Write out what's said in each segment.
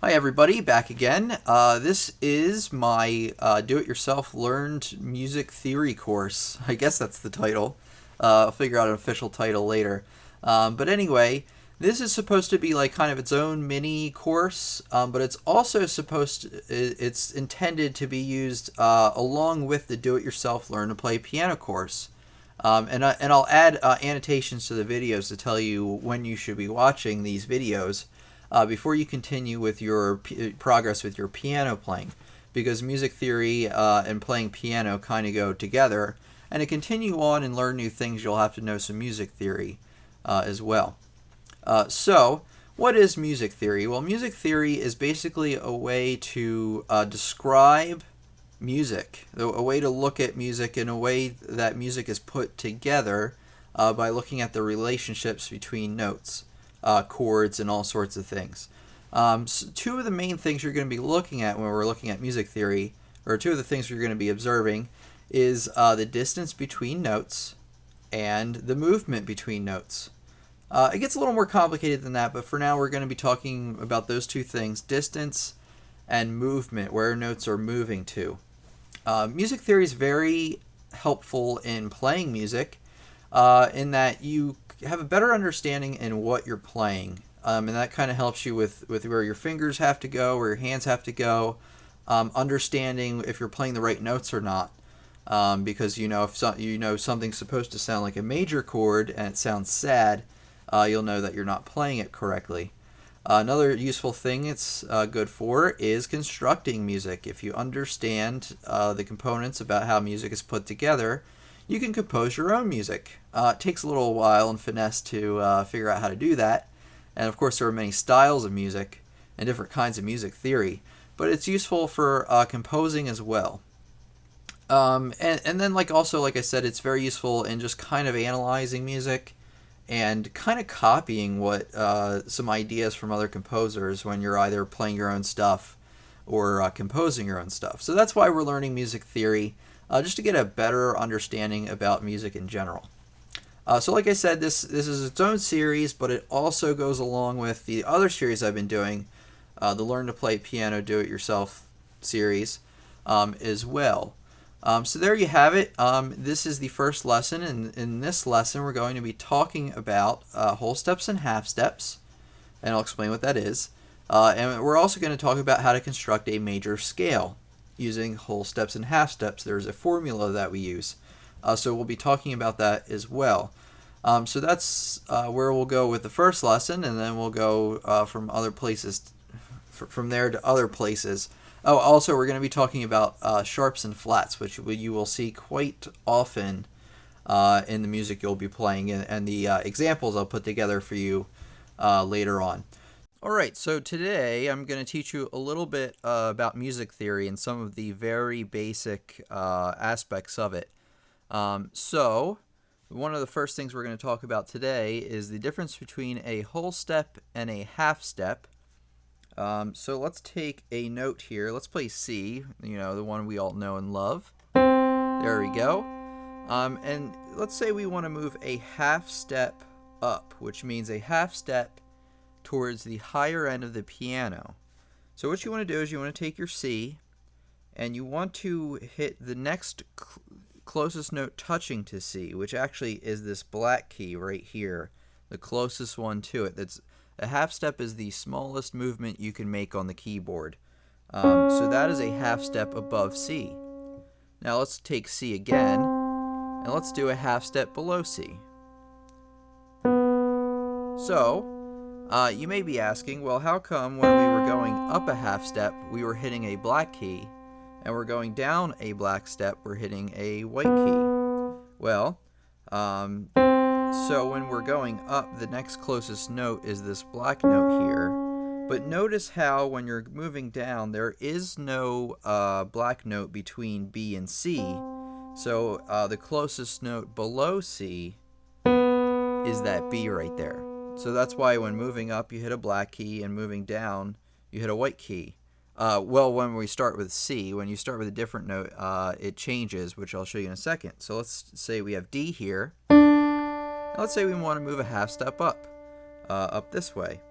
Hi everybody, back again. This is my do-it-yourself learned music theory course. I guess that's the title. I'll figure out an official title later. But anyway, this is supposed to be like kind of its own mini course, but it's also it's intended to be used along with the do-it-yourself learn to play piano course. And I'll add annotations to the videos to tell you when you should be watching these videos. Before you continue with your progress with your piano playing, because music theory and playing piano kind of go together, and to continue on and learn new things you'll have to know some music theory as well. So what is music theory? Well, music theory is basically a way to describe music, a way to look at music in a way that music is put together by looking at the relationships between notes. Chords and all sorts of things. So two of the main things you're going to be looking at when we're looking at music theory, or two of the things you're going to be observing, is the distance between notes and the movement between notes. It gets a little more complicated than that, but for now we're going to be talking about those two things, distance and movement, where notes are moving to. Music theory is very helpful in playing music in that you have a better understanding in what you're playing, and that kind of helps you with where your fingers have to go, where your hands have to go, understanding if you're playing the right notes or not, because if something's supposed to sound like a major chord and it sounds sad, you'll know that you're not playing it correctly. Another useful thing it's good for is constructing music. If you understand the components about how music is put together, you can compose your own music. It takes a little while and finesse to figure out how to do that. And of course there are many styles of music and different kinds of music theory, but it's useful for composing as well. And then like I said, it's very useful in just kind of analyzing music and kind of copying what some ideas from other composers when you're either playing your own stuff or composing your own stuff. So that's why we're learning music theory. Just to get a better understanding about music in general. So like I said, this is its own series, but it also goes along with the other series I've been doing, the Learn to Play Piano Do-It-Yourself series as well. So there you have it. This is the first lesson, and in this lesson we're going to be talking about whole steps and half steps, and I'll explain what that is. And we're also going to talk about how to construct a major scale using whole steps and half steps. There's a formula that we use. So we'll be talking about that as well. So that's where we'll go with the first lesson, and then we'll go from other places, from there to other places. Oh, also we're going to be talking about sharps and flats, which you will see quite often in the music you'll be playing, and the examples I'll put together for you later on. Alright, so today I'm going to teach you a little bit about music theory and some of the very basic aspects of it. So, one of the first things we're going to talk about today is the difference between a whole step and a half step. So let's take a note here. Let's play C, the one we all know and love. There we go. And let's say we want to move a half step up, which means a half step towards the higher end of the piano. So what you want to do is you want to take your C and you want to hit the next closest note touching to C, which actually is this black key right here, the closest one to it. That's a half step is the smallest movement you can make on the keyboard. So that is a half step above C. Now let's take C again and let's do a half step below C. So you may be asking, well, how come when we were going up a half step, we were hitting a black key, and we're going down a black step, we're hitting a white key? Well, so when we're going up, the next closest note is this black note here, but notice how when you're moving down, there is no black note between B and C, so the closest note below C is that B right there. So that's why when moving up you hit a black key and moving down you hit a white key. Well, when we start with C, when you start with a different note, it changes, which I'll show you in a second. So let's say we have D here. Now let's say we want to move a half step up this way.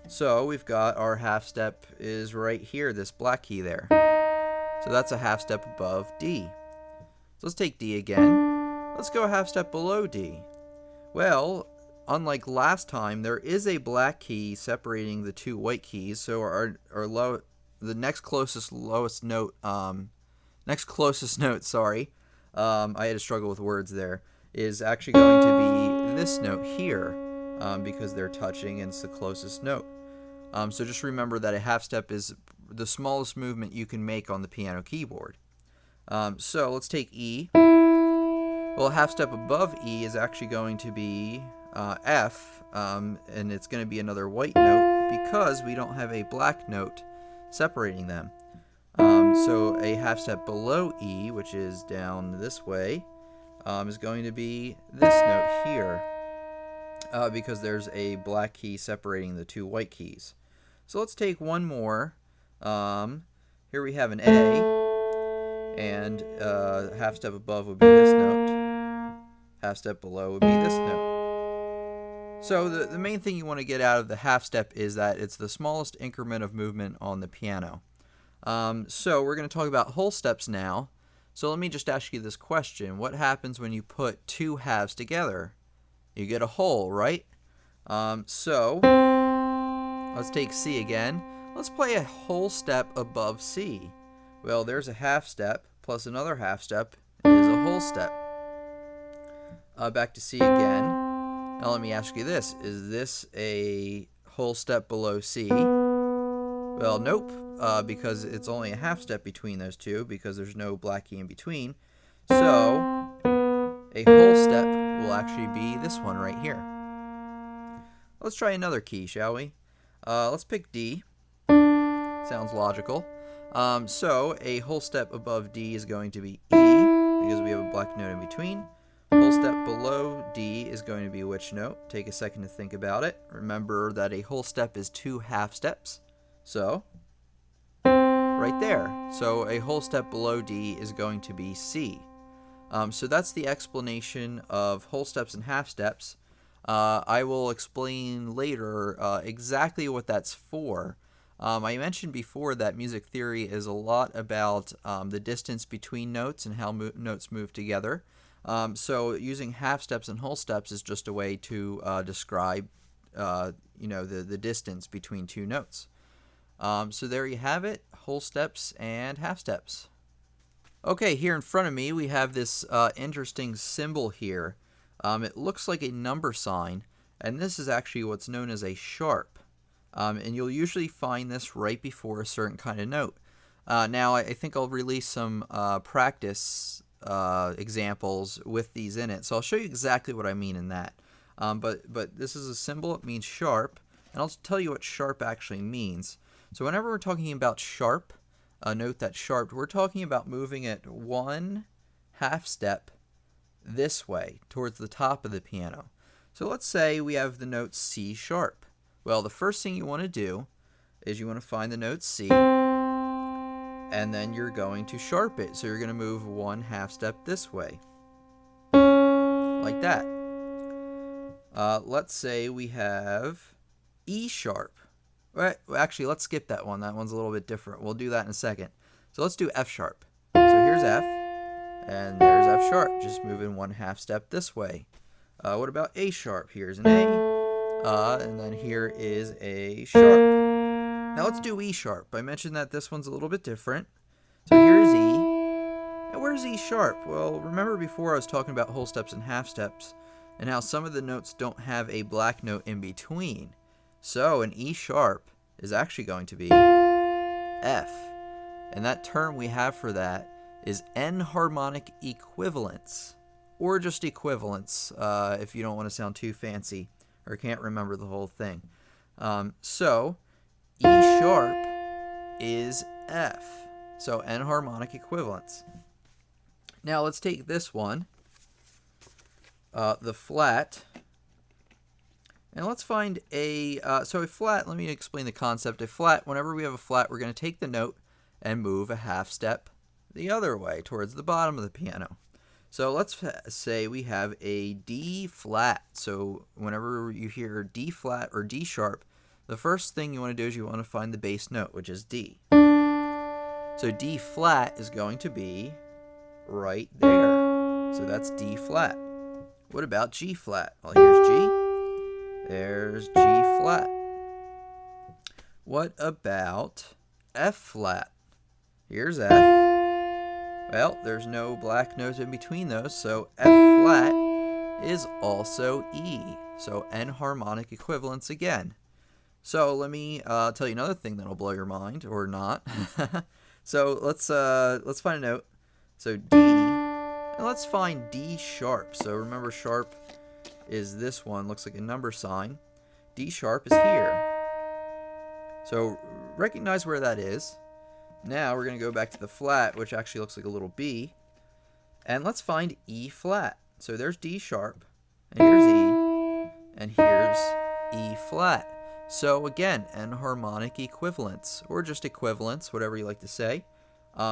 So we've got our half step is right here, this black key there. So that's a half step above D. So let's take D again. Let's go a half step below D. Well, unlike last time, there is a black key separating the two white keys. So the next closest note, sorry, I had to struggle with words there, is actually going to be this note here, because they're touching and it's the closest note. So just remember that a half step is the smallest movement you can make on the piano keyboard. So let's take E. Well, a half step above E is actually going to be F, and it's going to be another white note because we don't have a black note separating them. So a half step below E, which is down this way, is going to be this note here, because there's a black key separating the two white keys. So let's take one more. Here we have an A, and half step above would be this note. Half step below would be this note. So the main thing you want to get out of the half step is that it's the smallest increment of movement on the piano. So we're going to talk about whole steps now. So let me just ask you this question. What happens when you put two halves together? You get a whole, right? So let's take C again. Let's play a whole step above C. Well, there's a half step plus another half step is a whole step. Back to C again. Now let me ask you this. Is this a whole step below C? Well, nope, because it's only a half step between those two because there's no black key in between. So a whole step will actually be this one right here. Let's try another key, shall we? Let's pick D. Sounds logical. So a whole step above D is going to be E because we have a black note in between. Whole step below D is going to be which note? Take a second to think about it. Remember that a whole step is two half steps. So right there. So a whole step below D is going to be C. So that's the explanation of whole steps and half steps. I will explain later exactly what that's for. I mentioned before that music theory is a lot about the distance between notes and how notes move together. So using half steps and whole steps is just a way to describe the distance between two notes. So there you have it, whole steps and half steps. Okay, here in front of me we have this interesting symbol here. It looks like a number sign, and this is actually what's known as a sharp. And you'll usually find this right before a certain kind of note. Now, I think I'll release some practice examples with these in it, so I'll show you exactly what I mean in that. But this is a symbol, it means sharp, and I'll tell you what sharp actually means. So whenever we're talking about sharp, a note that's sharp, we're talking about moving it one half step this way towards the top of the piano. So let's say we have the note C sharp. Well, the first thing you want to do is you want to find the note C, and then you're going to sharp it. So you're going to move one half step this way, like that. Let's say we have E sharp. Right, actually, let's skip that one. That one's a little bit different. We'll do that in a second. So let's do F sharp. So here's F, and there's F sharp, just moving one half step this way. What about A sharp? Here's an A, and then here is a sharp. Now let's do E sharp. I mentioned that this one's a little bit different. So here's E. And where's E sharp? Well, remember before I was talking about whole steps and half steps, and how some of the notes don't have a black note in between. So an E sharp is actually going to be F. And that term we have for that is enharmonic equivalence, or just equivalence if you don't want to sound too fancy or can't remember the whole thing. So E sharp is F. So enharmonic equivalence. Now let's take this one, the flat. And let's find a flat, let me explain the concept. A flat, whenever we have a flat, we're going to take the note and move a half step the other way towards the bottom of the piano. So let's say we have a D flat. So whenever you hear D flat or D sharp, the first thing you want to do is you want to find the bass note, which is D. So D flat is going to be right there. So that's D flat. What about G flat? Well, here's G. There's G flat. What about F flat? Here's F. Well, there's no black notes in between those, so F flat is also E. So N harmonic equivalence again. So let me tell you another thing that'll blow your mind, or not. So let's find a note. So D, and let's find D sharp. So remember, sharp is this one, looks like a number sign. D sharp is here. So recognize where that is. Now we're going to go back to the flat, which actually looks like a little B, and let's find E flat. So there's D sharp, and here's E, and here's E flat. So again, N harmonic equivalence, or just equivalence, whatever you like to say.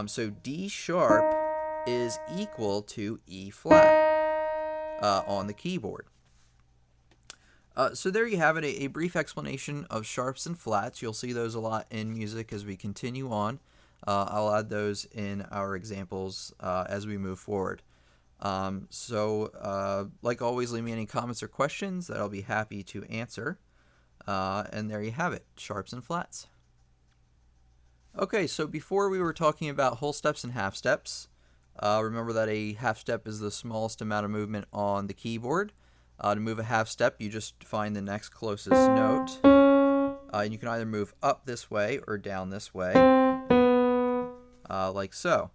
So D sharp is equal to E flat on the keyboard. So there you have it, a brief explanation of sharps and flats. You'll see those a lot in music as we continue on. I'll add those in our examples as we move forward. Like always, leave me any comments or questions that I'll be happy to answer. And there you have it, sharps and flats. Okay, so before we were talking about whole steps and half steps. Remember that a half step is the smallest amount of movement on the keyboard. To move a half step, you just find the next closest note. And you can either move up this way or down this way, like so.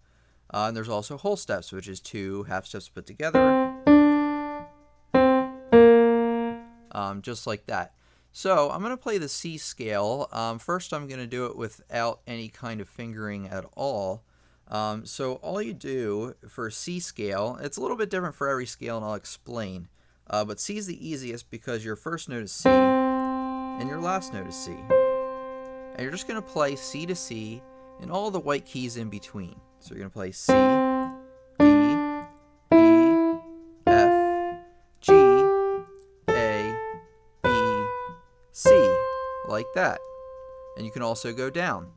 And there's also whole steps, which is 2 half steps put together, just like that. So I'm going to play the C scale. First, I'm going to do it without any kind of fingering at all. So all you do for C scale, it's a little bit different for every scale, and I'll explain. But C is the easiest because your first note is C, and your last note is C. And you're just going to play C to C and all the white keys in between. So you're going to play C, D, E, F, G, A, B, C, like that. And you can also go down.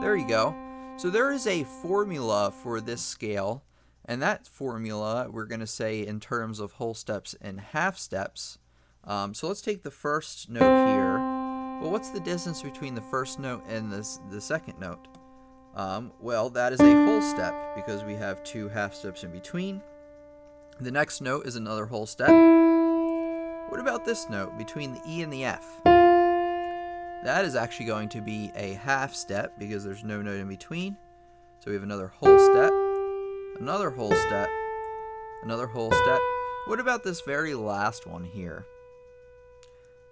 There you go. So there is a formula for this scale, and that formula we're going to say in terms of whole steps and half steps. So let's take the first note here. Well, what's the distance between the first note and the second note? Well, that is a whole step because we have 2 half steps in between. The next note is another whole step. What about this note between the E and the F? That is actually going to be a half step because there's no note in between. So we have another whole step, another whole step, another whole step. What about this very last one here?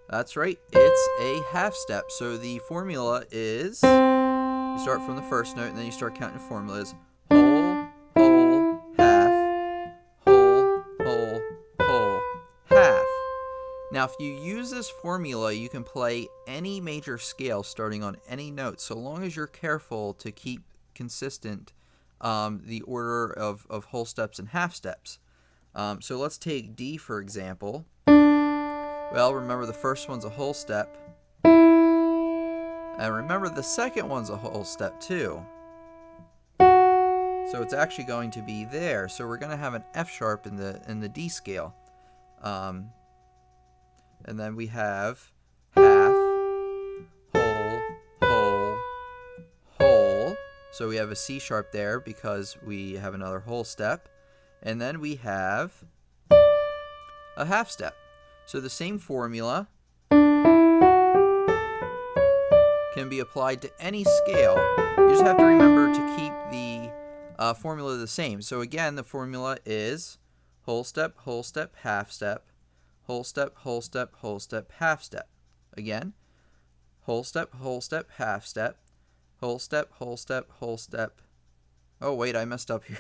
That's right, it's a half step. So the formula is, you start from the first note and then you start counting formulas. Whole, whole, half, whole, whole, whole, half. Now, if you use this formula, you can play any major scale starting on any note, so long as you're careful to keep consistent the order of whole steps and half steps. So let's take D, for example. Well, remember the first one's a whole step. And remember the second one's a whole step too. So it's actually going to be there. So we're going to have an F sharp in the D scale. And then we have half, whole, whole, whole. So we have a C sharp there because we have another whole step. And then we have a half step. So the same formula can be applied to any scale. You just have to remember to keep the formula the same. So again, the formula is whole step, half step, whole step, whole step, whole step, half step. Again, whole step, half step, whole step, whole step, whole step. Oh wait, I messed up here.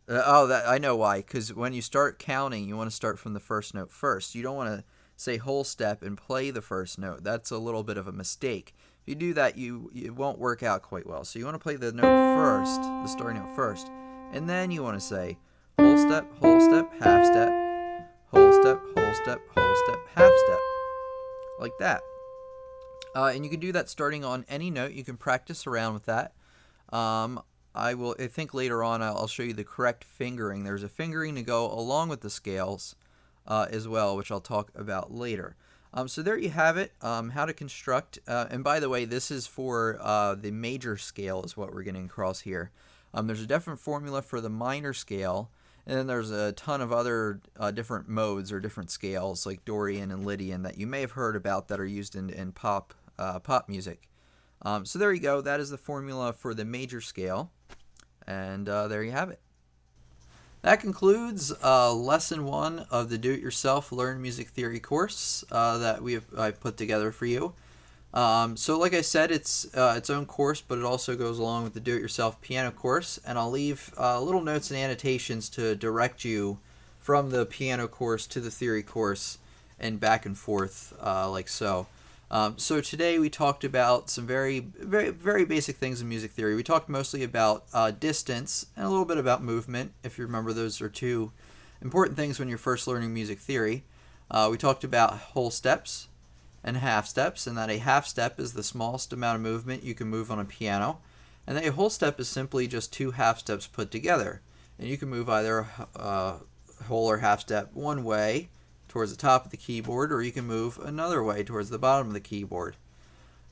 I know why. Because when you start counting, you want to start from the first note first. You don't want to say whole step and play the first note. That's a little bit of a mistake. If you do that, it won't work out quite well. So you want to play the note first, the starting note first, and then you want to say whole step, half step, step, whole step, half step, like that. And you can do that starting on any note. You can practice around with that. I think later on I'll show you the correct fingering. There's a fingering to go along with the scales as well, which I'll talk about later. So there you have it, how to construct. And by the way, this is for the major scale is what we're getting across here. There's a different formula for the minor scale, and then there's a ton of other different modes or different scales like Dorian and Lydian that you may have heard about that are used in pop music. So there you go. That is the formula for the major scale, and there you have it. That concludes lesson 1 of the Do-It-Yourself Learn Music Theory course that I've put together for you. So like I said, it's its own course, but it also goes along with the Do-It-Yourself piano course, and I'll leave little notes and annotations to direct you from the piano course to the theory course and back and forth like so. So today we talked about some very, very, very basic things in music theory. We talked mostly about distance and a little bit about movement. If you remember, those are two important things when you're first learning music theory. We talked about whole steps and half steps, and that a half step is the smallest amount of movement you can move on a piano, and that a whole step is simply just 2 half steps put together. And you can move either whole or half step one way towards the top of the keyboard, or you can move another way towards the bottom of the keyboard.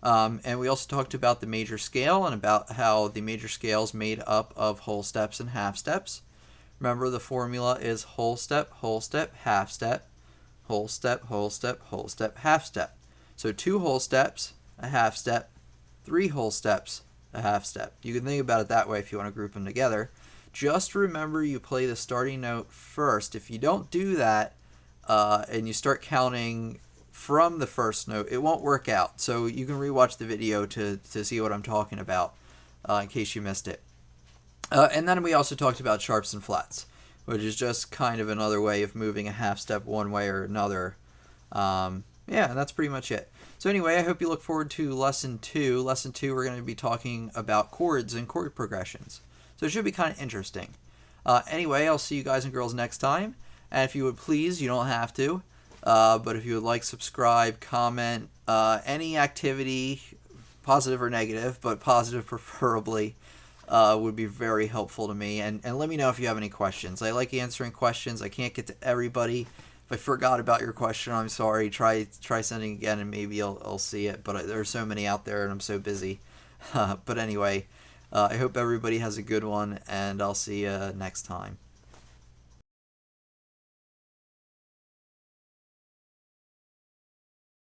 And we also talked about the major scale and about how the major scale is made up of whole steps and half steps. Remember, the formula is whole step, half step, whole step, whole step, whole step, half step. So 2 whole steps, a half step, 3 whole steps, a half step. You can think about it that way if you want to group them together. Just remember you play the starting note first. If you don't do that, and you start counting from the first note, it won't work out. So you can rewatch the video to see what I'm talking about in case you missed it. And then we also talked about sharps and flats, which is just kind of another way of moving a half step one way or another. Yeah, and that's pretty much it. So anyway, I hope you look forward to lesson 2. Lesson 2, we're going to be talking about chords and chord progressions. So it should be kind of interesting. Anyway, I'll see you guys and girls next time. And if you would please, you don't have to, but if you would like, subscribe, comment, any activity, positive or negative, but positive preferably, would be very helpful to me. And let me know if you have any questions. I like answering questions. I can't get to everybody. If I forgot about your question, I'm sorry. Try sending again, and maybe I'll see it. But there are so many out there, and I'm so busy. But anyway, I hope everybody has a good one, and I'll see you next time.